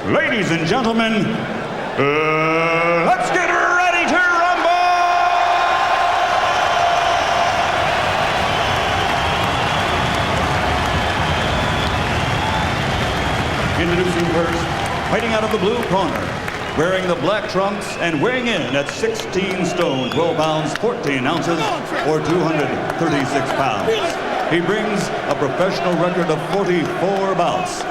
Ladies and gentlemen, let's get ready to rumble! Introducing first, fighting out of the blue corner, wearing the black trunks and weighing in at 16 stone, 12 pounds, 14 ounces, or 236 pounds. He brings a professional record of 44 bouts,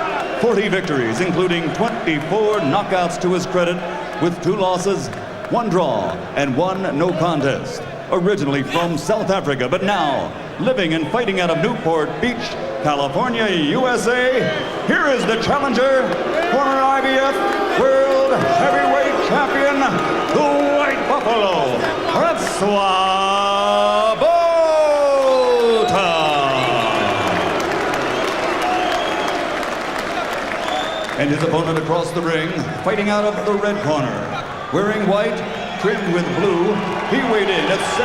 40 victories, including 24 knockouts to his credit, with 2 losses, 1 draw, and 1 no contest. Originally from South Africa, but now living and fighting out of Newport Beach, California, USA, here is the challenger, former IBF World Heavyweight Champion, the White Buffalo, Frans. And his opponent across the ring, fighting out of the red corner, wearing white, trimmed with blue, he weighed in at 17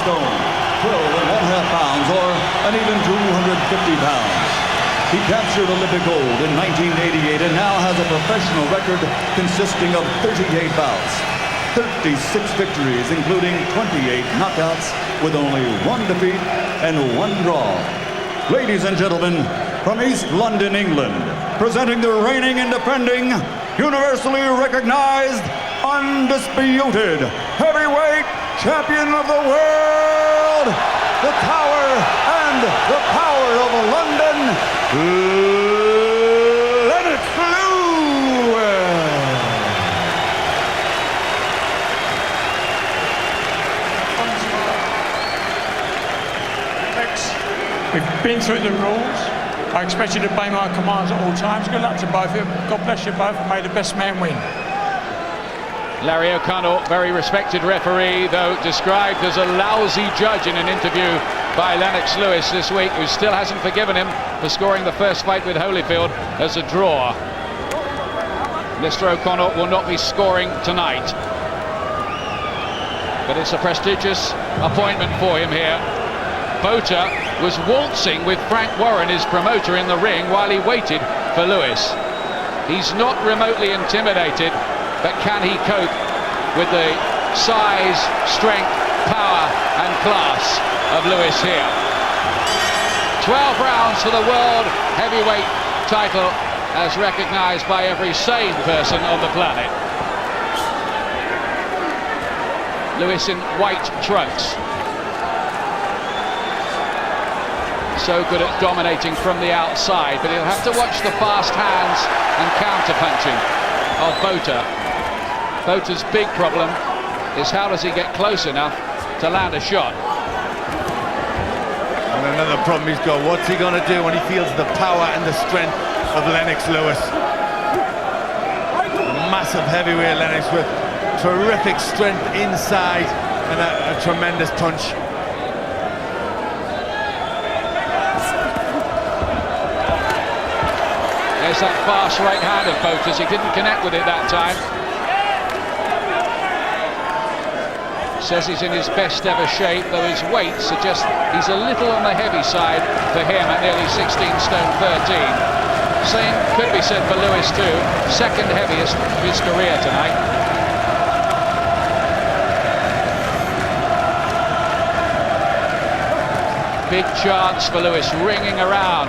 stone, 12.5 pounds, or an even 250 pounds. He captured Olympic gold in 1988 and now has a professional record consisting of 38 bouts, 36 victories, including 28 knockouts, with only 1 defeat and 1 draw. Ladies and gentlemen, from East London, England, presenting the reigning and defending, universally recognized, undisputed heavyweight champion of the world, the Tower and the Power of London, Lennox. We've been through the rules. I expect you to obey my commands at all times. Good luck to both of you. God bless you both, and may the best man win. Larry O'Connell, very respected referee, though described as a lousy judge in an interview by Lennox Liwes this week, who still hasn't forgiven him for scoring the first fight with Holyfield as a draw. Mr. O'Connell will not be scoring tonight, but it's a prestigious appointment for him here. Botha was waltzing with Frank Warren, his promoter, in the ring while he waited for Liwes. He's not remotely intimidated, but can he cope with the size, strength, power and class of Liwes here? 12 rounds for the world heavyweight title, as recognized by every sane person on the planet. Liwes in white trunks. So good at dominating from the outside, but he'll have to watch the fast hands and counter-punching of Botha. Botha's big problem is how does he get close enough to land a shot. And another problem he's got, what's he going to do when he feels the power and the strength of Lennox Liwes? Massive heavyweight Lennox with terrific strength inside and a tremendous punch. There's that fast right hand of Botha's. He didn't connect with it that time. Says he's in his best ever shape, though his weight suggests he's a little on the heavy side for him at nearly 16 stone 13. Same could be said for Liwes too, second heaviest of his career tonight. Big chance for Liwes, ringing around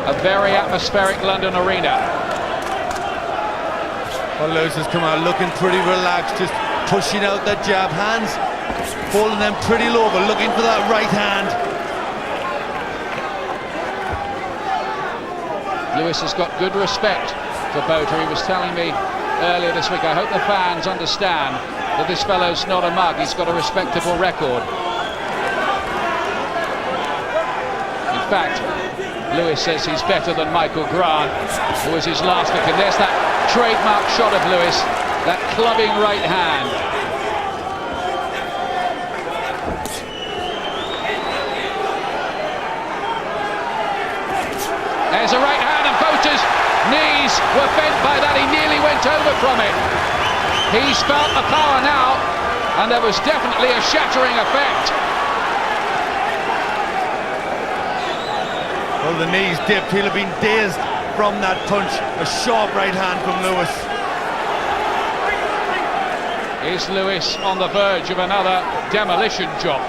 a very atmospheric London arena. Well, Liwes has come out looking pretty relaxed, just pushing out that jab, hands holding them pretty low, but looking for that right hand. Liwes has got good respect for Botha. He was telling me earlier this week, I hope the fans understand that this fellow's not a mug, he's got a respectable record. In fact, Liwes says he's better than Michael Grant, who was his last victim. There's that trademark shot of Liwes, that clubbing right hand. There's a right hand, and Botha's knees were bent by that. He nearly went over from it. He's felt the power now, and there was definitely a shattering effect. Well, the knees dipped, he'll have been dazed from that punch. A sharp right hand from Liwes. Is Liwes on the verge of another demolition job?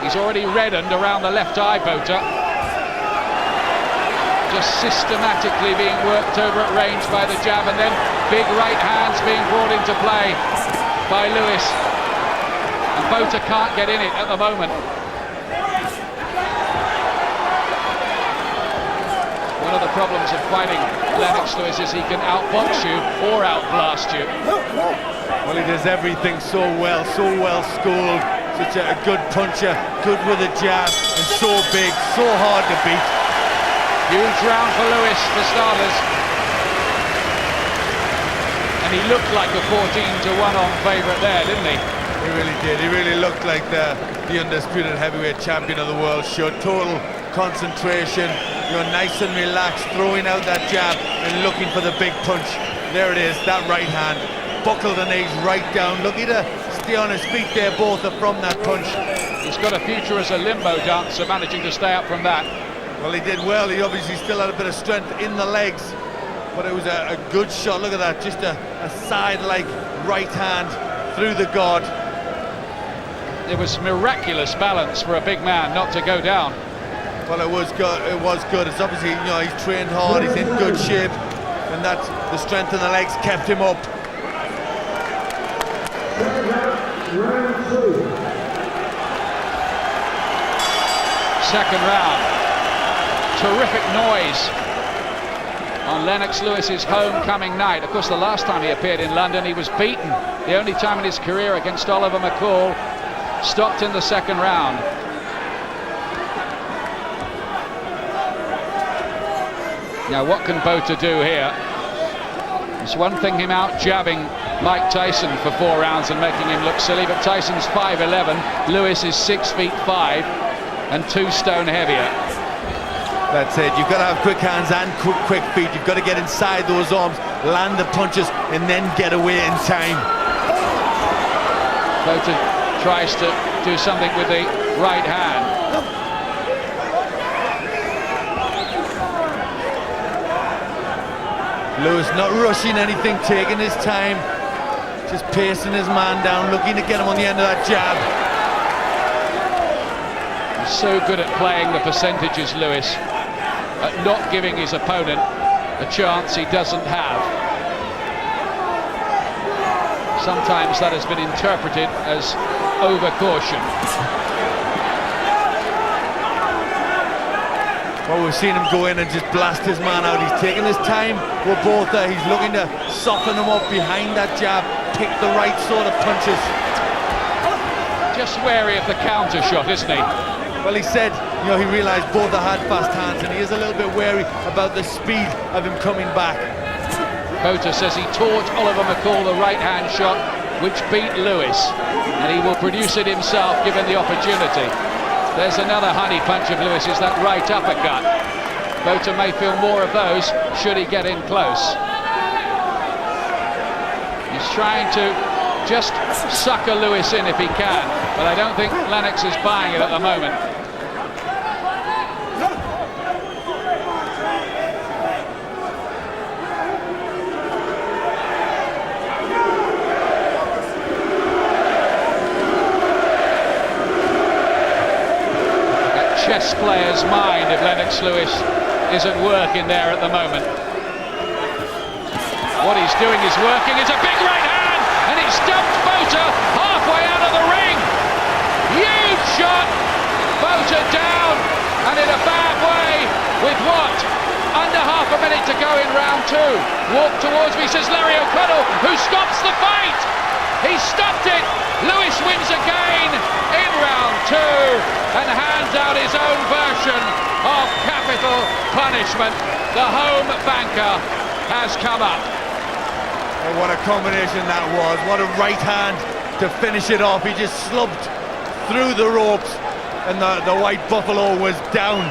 He's already reddened around the left eye, Botha. Just systematically being worked over at range by the jab, and then big right hands being brought into play by Liwes. And Botha can't get in it at the moment. One of the problems of fighting Lennox, Liwes, is he can outbox you or outblast you. Well, he does everything so well schooled. Such a good puncher, good with a jab, and so big, so hard to beat. Huge round for Liwes, for starters. And he looked like a 14-to-1 on favourite there, didn't he? He really did. He really looked like the undisputed heavyweight champion of the world. Showed total concentration, nice and relaxed, throwing out that jab and looking for the big punch. There it is, that right hand. Buckled the knees right down, looking to stay on his feet there, Botha, from that punch. He's got a future as a limbo dancer, managing to stay up from that. Well, he did well. He obviously still had a bit of strength in the legs, but it was a good shot. Look at that, just a side-like right hand through the guard. It was miraculous balance for a big man not to go down. Well, it was good. It was good. It's obviously, he's trained hard. He's in good shape, and that's the strength in the legs kept him up. Second round. Terrific noise on Lennox Lewis' homecoming night. Of course, the last time he appeared in London, he was beaten. The only time in his career against Oliver McCall. Stopped in the second round. Now, what can Botha do here? It's one thing him out jabbing Mike Tyson for 4 rounds and making him look silly, but Tyson's 5'11", Liwes is 6'5" and 2 stone heavier. That's it. You've got to have quick hands and quick feet. You've got to get inside those arms, land the punches, and then get away in time. Botha tries to do something with the right hand. Liwes not rushing anything, taking his time, just pacing his man down, looking to get him on the end of that jab. He's so good at playing the percentages, Liwes, at not giving his opponent a chance he doesn't have. Sometimes that has been interpreted as over-caution. Well, we've seen him go in and just blast his man out. He's taking his time with Botha. He's looking to soften him up behind that jab, pick the right sort of punches. Just wary of the counter shot, isn't he? Well, he said, he realised Botha had fast hands, and he is a little bit wary about the speed of him coming back. Botha says he taught Oliver McCall the right-hand shot, which beat Liwes, and he will produce it himself given the opportunity. There's another honey punch of Liwes's, that right uppercut. Botha may feel more of those should he get in close. He's trying to just sucker Liwes in if he can, but I don't think Lennox is buying it at the moment. Chess player's mind if Lennox Lewis is at work in there at the moment. What he's doing is working. It's a big right hand, and it's dumped Botha halfway out of the ring. Huge shot. Botha down, and in a bad way with what? Under half a minute to go in round 2. Walk towards me, says Larry O'Connell, who stops the fight. He stopped it. Liwes wins again in round 2 and hands out his own version of capital punishment. The home banker has come up. Oh, what a combination that was. What a right hand to finish it off. He just slumped through the ropes and the white buffalo was down.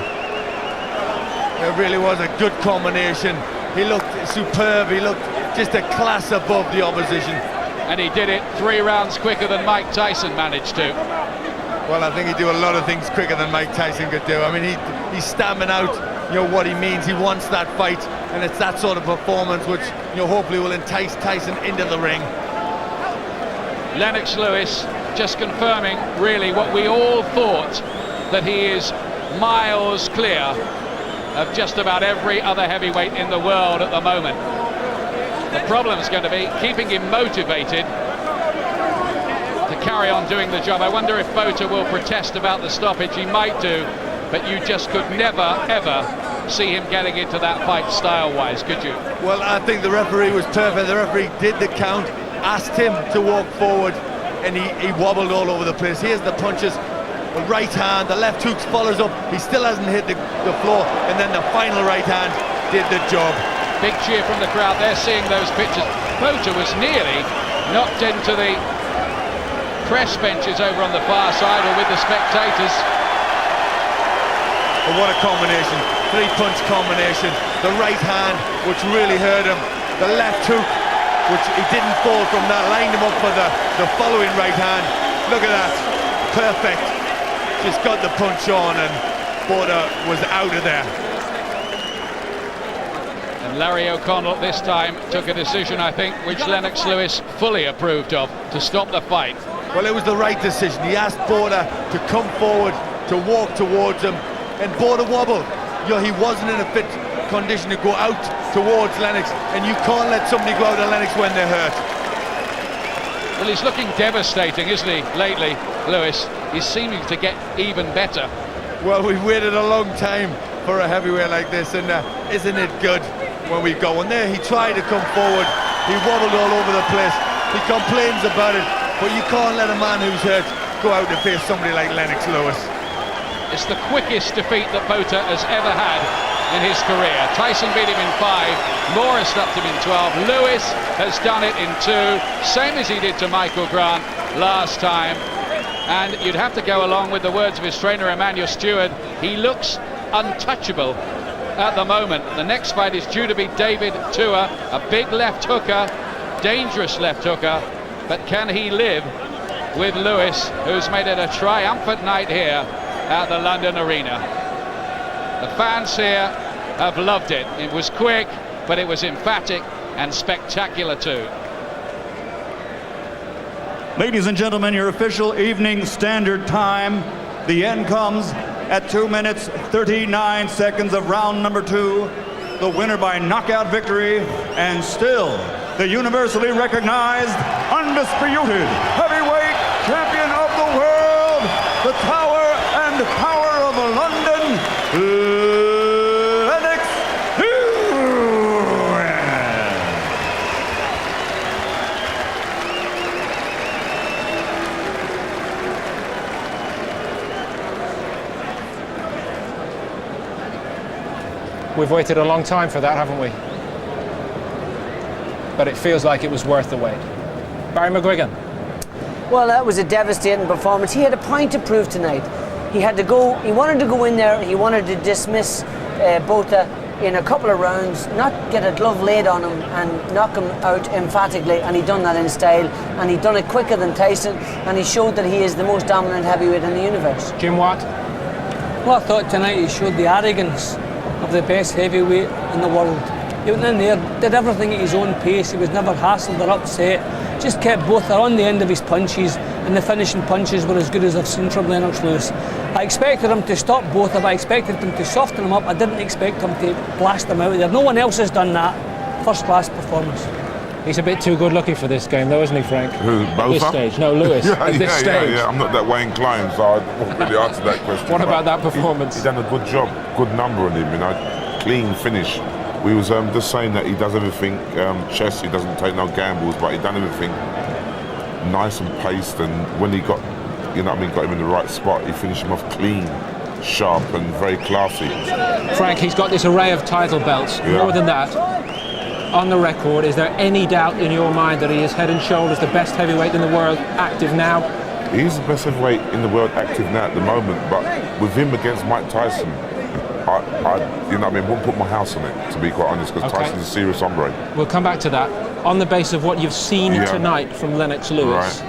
It really was a good combination. He looked superb. He looked just a class above the opposition. And he did it 3 rounds quicker than Mike Tyson managed to. Well, I think he'd do a lot of things quicker than Mike Tyson could do. I mean, he's stamping out, what he means. He wants that fight, and it's that sort of performance which, hopefully will entice Tyson into the ring. Lennox Lewis just confirming really what we all thought, that he is miles clear of just about every other heavyweight in the world at the moment. The problem is going to be keeping him motivated to carry on doing the job. I wonder if Botha will protest about the stoppage. He might do, but you just could never ever see him getting into that fight style-wise, could you? Well, I think the referee was perfect. The referee did the count, asked him to walk forward, and he wobbled all over the place. Here's the punches, the right hand, the left hook follows up. He still hasn't hit the floor, and then the final right hand did the job. Big cheer from the crowd. They're seeing those pictures. Botha was nearly knocked into the press benches over on the far side, or with the spectators. But what a combination, three-punch combination. The right hand, which really hurt him. The left hook, which he didn't fall from that, lined him up for the following right hand. Look at that, perfect. Just got the punch on, and Botha was out of there. And Larry O'Connell this time took a decision, I think, which Lennox Lewis fully approved of, to stop the fight. Well, it was the right decision. He asked Botha to come forward, to walk towards him, and Botha wobbled. He wasn't in a fit condition to go out towards Lennox, and you can't let somebody go out of Lennox when they're hurt. Well, he's looking devastating, isn't he, lately, Lewis? He's seeming to get even better. Well, we've waited a long time for a heavyweight like this, and isn't it good when we go? And there he tried to come forward, he wobbled all over the place, he complains about it, but you can't let a man who's hurt go out to face somebody like Lennox Lewis. It's the quickest defeat that Botha has ever had in his career. Tyson beat him in 5, Morris stopped him in 12, Lewis has done it in 2, same as he did to Michael Grant last time. And you'd have to go along with the words of his trainer Emmanuel Stewart. He looks untouchable at the moment. The next fight is due to be David Tua, a big left hooker, dangerous left hooker, but can he live with Lewis, who's made it a triumphant night here at the London Arena? The fans here have loved it. It was quick, but it was emphatic and spectacular too. Ladies and gentlemen, your official evening standard time. The end comes at 2 minutes 39 seconds of round number 2. The winner by knockout victory, and still the universally recognized, undisputed heavyweight champion of the world, the Tower and Power of London, Lennox Lewes. We've waited a long time for that, haven't we? But it feels like it was worth the wait. Barry McGuigan. Well, that was a devastating performance. He had a point to prove tonight. He had to go. He wanted to go in there. He wanted to dismiss Botha in a couple of rounds, not get a glove laid on him and knock him out emphatically. And he done that in style. And he done it quicker than Tyson. And he showed that he is the most dominant heavyweight in the universe. Jim Watt. Well, I thought tonight he showed the arrogance of the best heavyweight in the world. He went in there, did everything at his own pace. He was never hassled or upset. Just kept Botha on the end of his punches, and the finishing punches were as good as I've seen from Lennox Lewis. I expected him to stop Botha, but I expected him to soften him up. I didn't expect him to blast him out there. No one else has done that. First class performance. He's a bit too good looking for this game though, isn't he, Frank? Who, At Botha? this stage. No, Lewis. At this stage. Yeah. I'm not that way inclined, so I won't really answer that question. What about that performance? He's done a good job, good number on him, clean finish. We was just saying that he does everything, chess, he doesn't take no gambles, but he done everything nice and paced, and when he got, got him in the right spot, he finished him off clean, sharp and very classy. Frank, he's got this array of title belts. Yeah. More than that, on the record, is there any doubt in your mind that he is head and shoulders the best heavyweight in the world active now? He's the best heavyweight in the world active now at the moment, but with him against Mike Tyson, I wouldn't put my house on it, to be quite honest, because Okay. Tyson's a serious hombre. We'll come back to that. On the basis of what you've seen tonight from Lennox Lewis,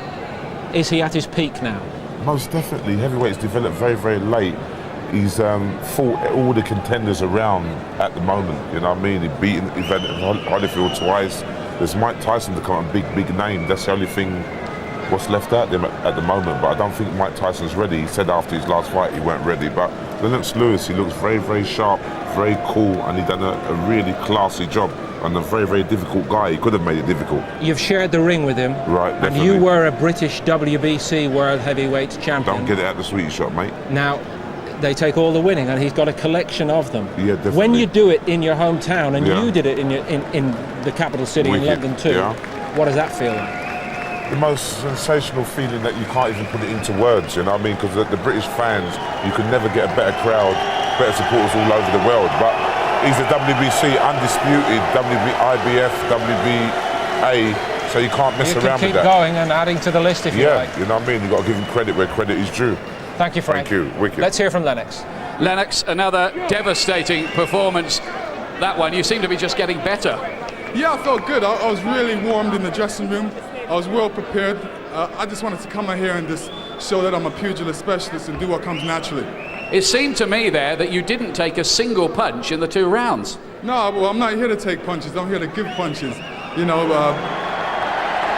is he at his peak now? Most definitely. Heavyweight's developed very, very late. He's fought all the contenders around at the moment. You know what I mean? He's beaten Evander Holyfield twice. There's Mike Tyson to come, a big name. That's the only thing what's left out there at the moment. But I don't think Mike Tyson's ready. He said after his last fight he weren't ready. But Lennox Lewis, he looks very sharp, very cool, and he done a really classy job. And a very difficult guy. He could have made it difficult. You've shared the ring with him. Right, and definitely. you were a British WBC World Heavyweight Champion. Don't get it at the sweetie shop, mate. Now, they take all the winning, and he's got a collection of them. Yeah, definitely. When you do it in your hometown, and Yeah. you did it in the capital city Wicked, in London too, yeah. what does that feel like? The most sensational feeling that you can't even put it into words, you know what I mean? Because the British fans, you could never get a better crowd, better supporters all over the world. But he's a WBC undisputed, IBF, WBA, so you can't mess You around can with keep that. going and adding to the list if you Yeah, like. you know what I mean? You've got to give him credit where credit is due. Thank you, Frank. Thank you, wicked. Let's hear from Lennox. Lennox, another devastating performance. That one, you seem to be just getting better. Yeah, I felt good. I was really warmed in the dressing room. I was well prepared. I just wanted to come out here and just show that I'm a pugilist specialist and do what comes naturally. It seemed to me there that you didn't take a single punch in the 2 rounds. No, well, I'm not here to take punches. I'm here to give punches. You know,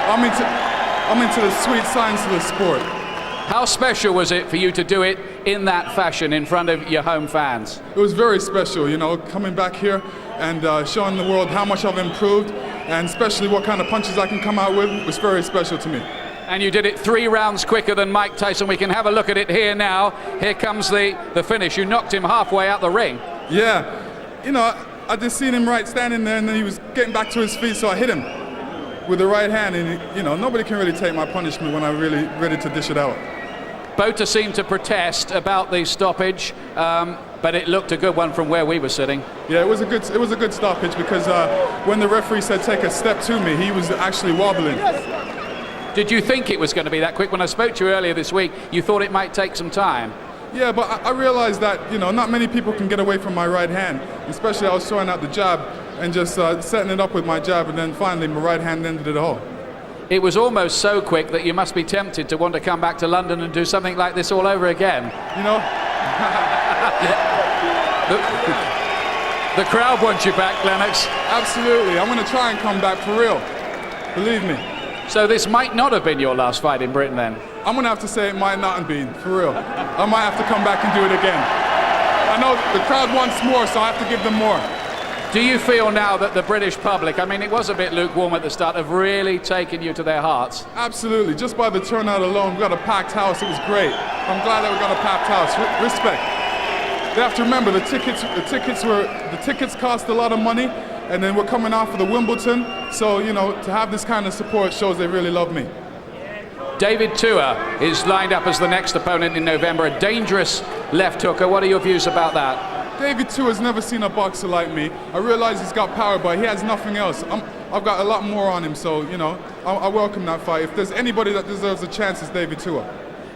I'm into the sweet science of the sport. How special was it for you to do it in that fashion in front of your home fans? It was very special, you know, coming back here and showing the world how much I've improved, and especially what kind of punches I can come out with was very special to me. And you did it 3 rounds quicker than Mike Tyson. We can have a look at it here now. Here comes the finish. You knocked him halfway out the ring. Yeah, you know, I just seen him standing there, and then he was getting back to his feet, so I hit him with the right hand, and you know, nobody can really take my punishment when I'm really ready to dish it out. Botha seemed to protest about the stoppage, but it looked a good one from where we were sitting. Yeah, it was a good stoppage because when the referee said take a step to me, he was actually wobbling. Did you think it was going to be that quick? When I spoke to you earlier this week, you thought it might take some time. Yeah, but I realized that, you know, not many people can get away from my right hand. Especially I was throwing out the jab and just setting it up with my jab, and then finally my right hand ended it all. It was almost so quick that you must be tempted to want to come back to London and do something like this all over again. You know? The crowd wants you back, Lennox. Absolutely. I'm going to try and come back for real. Believe me. So this might not have been your last fight in Britain then? I'm going to have to say it might not have been, for real. I might have to come back and do it again. I know the crowd wants more, so I have to give them more. Do you feel now that the British public, I mean, it was a bit lukewarm at the start, have really taken you to their hearts? Absolutely. Just by the turnout alone, we got a packed house. It was great. I'm glad that we got a packed house. Respect. They have to remember the tickets cost a lot of money, and then we're coming off of the Wimbledon. So, you know, to have this kind of support shows they really love me. David Tua is lined up as the next opponent in November, a dangerous left hooker. What are your views about that? David Tua has never seen a boxer like me. I realize he's got power, but he has nothing else. I've got a lot more on him, so, you know, I welcome that fight. If there's anybody that deserves a chance, it's David Tua.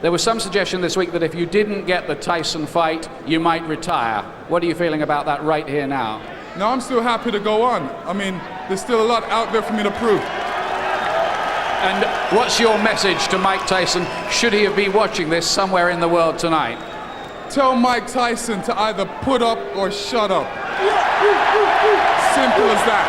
There was some suggestion this week that if you didn't get the Tyson fight, you might retire. What are you feeling about that right here now? No, I'm still happy to go on. I mean, there's still a lot out there for me to prove. And what's your message to Mike Tyson, should he have been watching this somewhere in the world tonight? Tell Mike Tyson to either put up or shut up. Simple as that.